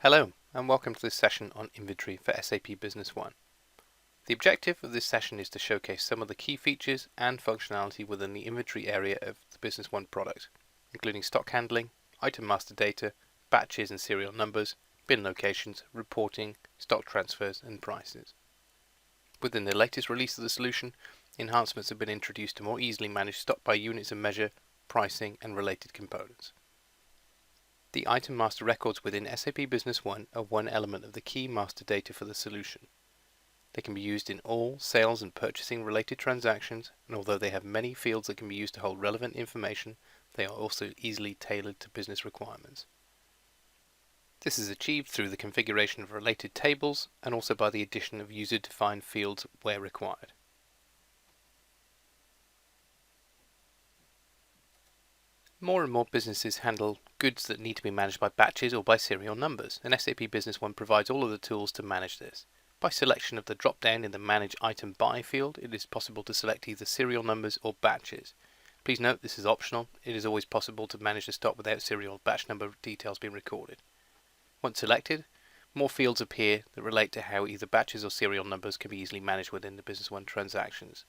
Hello, and welcome to this session on inventory for SAP Business One. The objective of this session is to showcase some of the key features and functionality within the inventory area of the Business One product, including stock handling, item master data, batches and serial numbers, bin locations, reporting, stock transfers, and prices. Within the latest release of the solution, enhancements have been introduced to more easily manage stock by units of measure, pricing, and related components. The item master records within SAP Business One are one element of the key master data for the solution. They can be used in all sales and purchasing related transactions, and although they have many fields that can be used to hold relevant information, they are also easily tailored to business requirements. This is achieved through the configuration of related tables and also by the addition of user-defined fields where required. More and more businesses handle goods that need to be managed by batches or by serial numbers, and SAP Business One provides all of the tools to manage this. By selection of the drop-down in the Manage Item By field, it is possible to select either serial numbers or batches. Please note this is optional. It is always possible to manage the stock without serial batch number details being recorded. Once selected, more fields appear that relate to how either batches or serial numbers can be easily managed within the Business One transactions.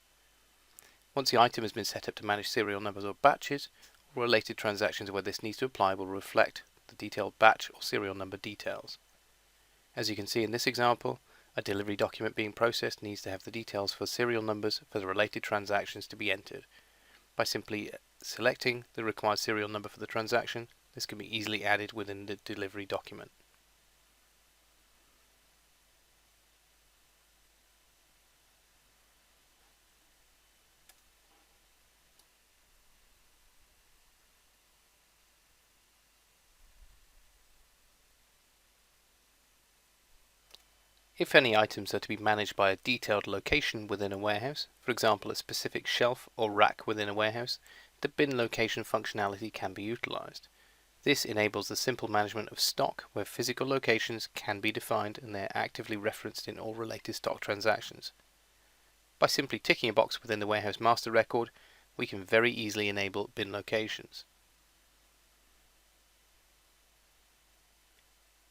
Once the item has been set up to manage serial numbers or batches, related transactions where this needs to apply will reflect the detailed batch or serial number details. As you can see in this example, a delivery document being processed needs to have the details for serial numbers for the related transactions to be entered. By simply selecting the required serial number for the transaction, this can be easily added within the delivery document. If any items are to be managed by a detailed location within a warehouse, for example a specific shelf or rack within a warehouse, the bin location functionality can be utilized. This enables the simple management of stock where physical locations can be defined and they are actively referenced in all related stock transactions. By simply ticking a box within the warehouse master record, we can very easily enable bin locations.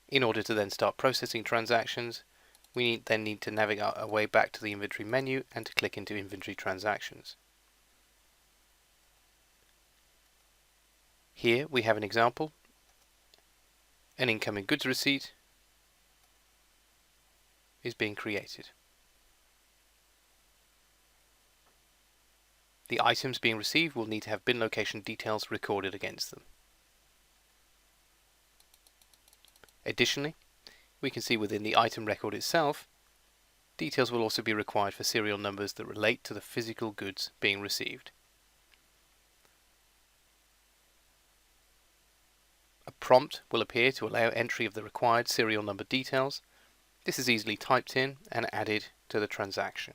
In order to then start processing transactions, we then need to navigate our way back to the inventory menu and to click into inventory transactions. Here we have an example. An incoming goods receipt is being created. The items being received will need to have bin location details recorded against them. Additionally, we can see within the item record itself, details will also be required for serial numbers that relate to the physical goods being received. A prompt will appear to allow entry of the required serial number details. This is easily typed in and added to the transaction.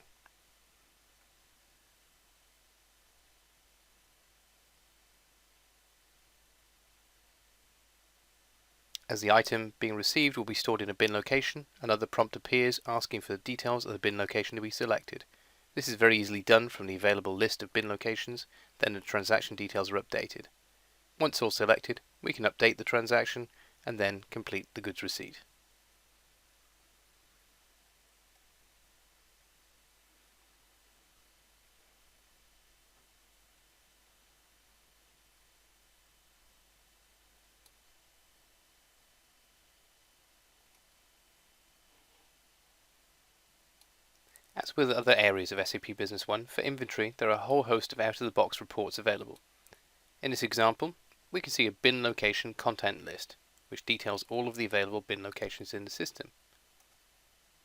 As the item being received will be stored in a bin location, another prompt appears asking for the details of the bin location to be selected. This is very easily done from the available list of bin locations, then the transaction details are updated. Once all selected, we can update the transaction and then complete the goods receipt. As with other areas of SAP Business One, for inventory there are a whole host of out-of-the-box reports available. In this example, we can see a bin location content list, which details all of the available bin locations in the system.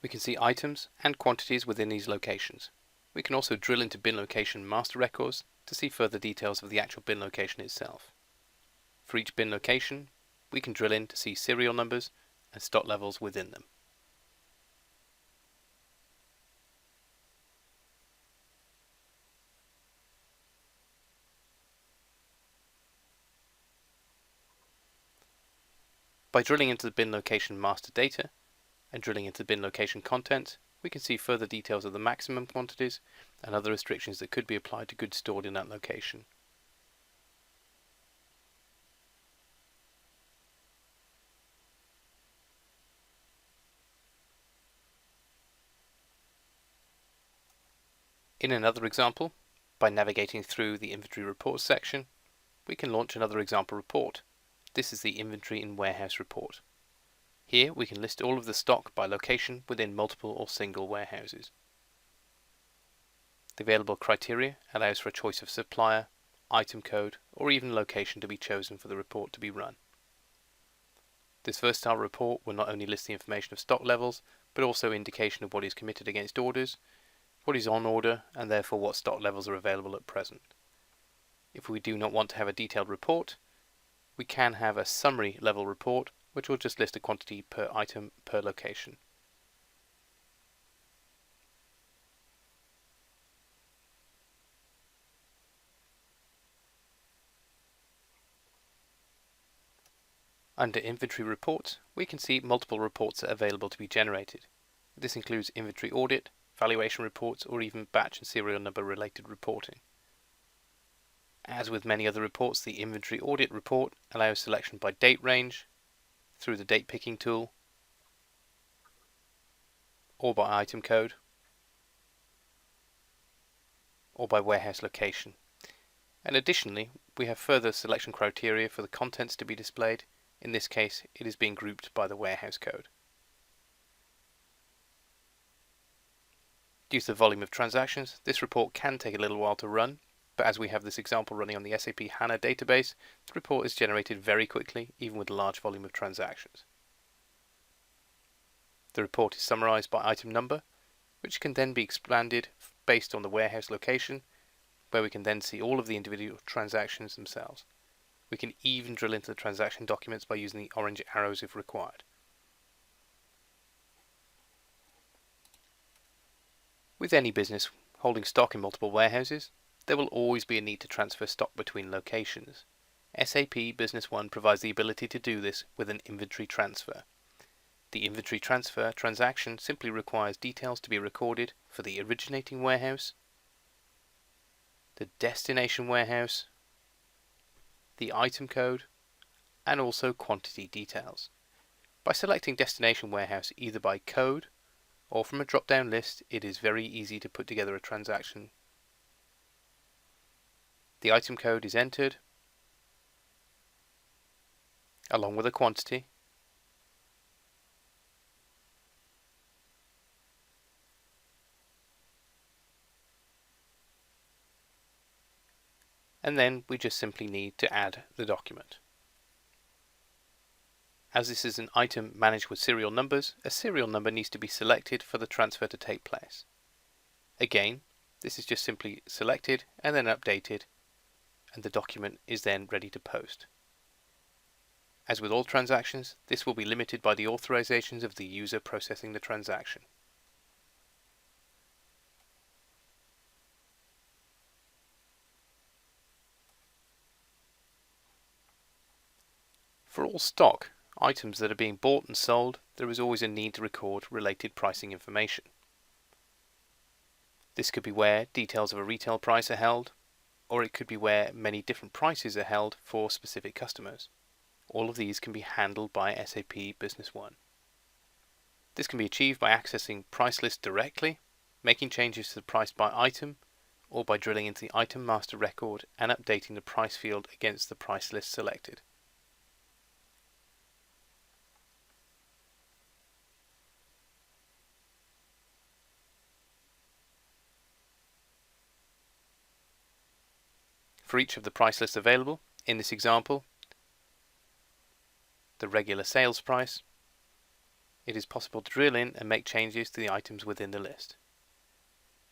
We can see items and quantities within these locations. We can also drill into bin location master records to see further details of the actual bin location itself. For each bin location, we can drill in to see serial numbers and stock levels within them. By drilling into the bin location master data and drilling into the bin location content, we can see further details of the maximum quantities and other restrictions that could be applied to goods stored in that location. In another example, by navigating through the inventory reports section, we can launch another example report. This is the inventory in warehouse report. Here we can list all of the stock by location within multiple or single warehouses. The available criteria allows for a choice of supplier, item code, or even location to be chosen for the report to be run. This versatile report will not only list the information of stock levels, but also indication of what is committed against orders, what is on order, and therefore what stock levels are available at present. If we do not want to have a detailed report, we can have a summary level report, which will just list a quantity per item per location. Under Inventory Reports, we can see multiple reports are available to be generated. This includes inventory audit, valuation reports, or even batch and serial number related reporting. As with many other reports, the inventory audit report allows selection by date range, through the date picking tool, or by item code, or by warehouse location. And additionally, we have further selection criteria for the contents to be displayed. In this case, it is being grouped by the warehouse code. Due to the volume of transactions, this report can take a little while to run, but as we have this example running on the SAP HANA database, the report is generated very quickly, even with a large volume of transactions. The report is summarized by item number, which can then be expanded based on the warehouse location, where we can then see all of the individual transactions themselves. We can even drill into the transaction documents by using the orange arrows if required. With any business holding stock in multiple warehouses, there will always be a need to transfer stock between locations. SAP Business One provides the ability to do this with an inventory transfer. The inventory transfer transaction simply requires details to be recorded for the originating warehouse, the destination warehouse, the item code, and also quantity details. By selecting destination warehouse either by code or from a drop-down list, it is very easy to put together a transaction. The item code is entered along with a quantity, and then we just simply need to add the document. As this is an item managed with serial numbers, a serial number needs to be selected for the transfer to take place. Again, this is just simply selected and then updated, and the document is then ready to post. As with all transactions, this will be limited by the authorizations of the user processing the transaction. For all stock, items that are being bought and sold, there is always a need to record related pricing information. This could be where details of a retail price are held, or it could be where many different prices are held for specific customers. All of these can be handled by SAP Business One. This can be achieved by accessing price list directly, making changes to the price by item, or by drilling into the item master record and updating the price field against the price list selected. For each of the price lists available, in this example, the regular sales price, it is possible to drill in and make changes to the items within the list.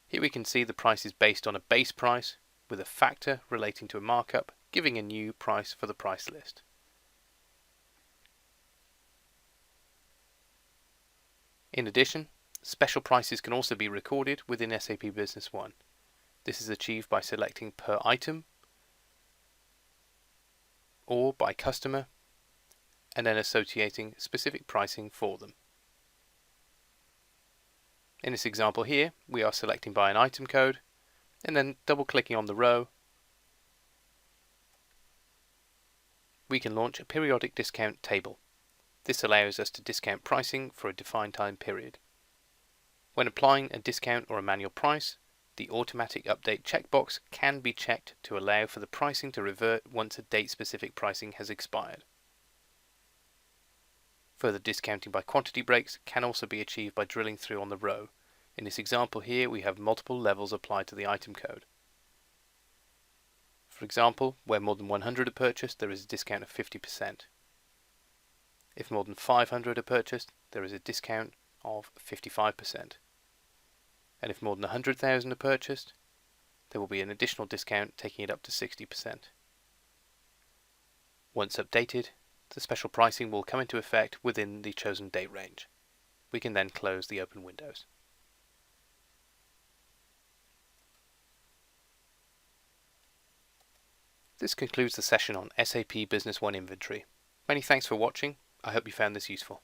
Here we can see the price is based on a base price with a factor relating to a markup, giving a new price for the price list. In addition, special prices can also be recorded within SAP Business One. This is achieved by selecting per item or by customer, and then associating specific pricing for them. In this example here, we are selecting by an item code, and then double-clicking on the row, we can launch a periodic discount table. This allows us to discount pricing for a defined time period. When applying a discount or a manual price, The automatic update checkbox can be checked to allow for the pricing to revert once a date-specific pricing has expired. Further discounting by quantity breaks can also be achieved by drilling through on the row. In this example here, we have multiple levels applied to the item code. For example, where more than 100 are purchased, there is a discount of 50%. If more than 500 are purchased, there is a discount of 55%. And if more than 100,000 are purchased, there will be an additional discount taking it up to 60%. Once updated, the special pricing will come into effect within the chosen date range. We can then close the open windows. This concludes the session on SAP Business One Inventory. Many thanks for watching. I hope you found this useful.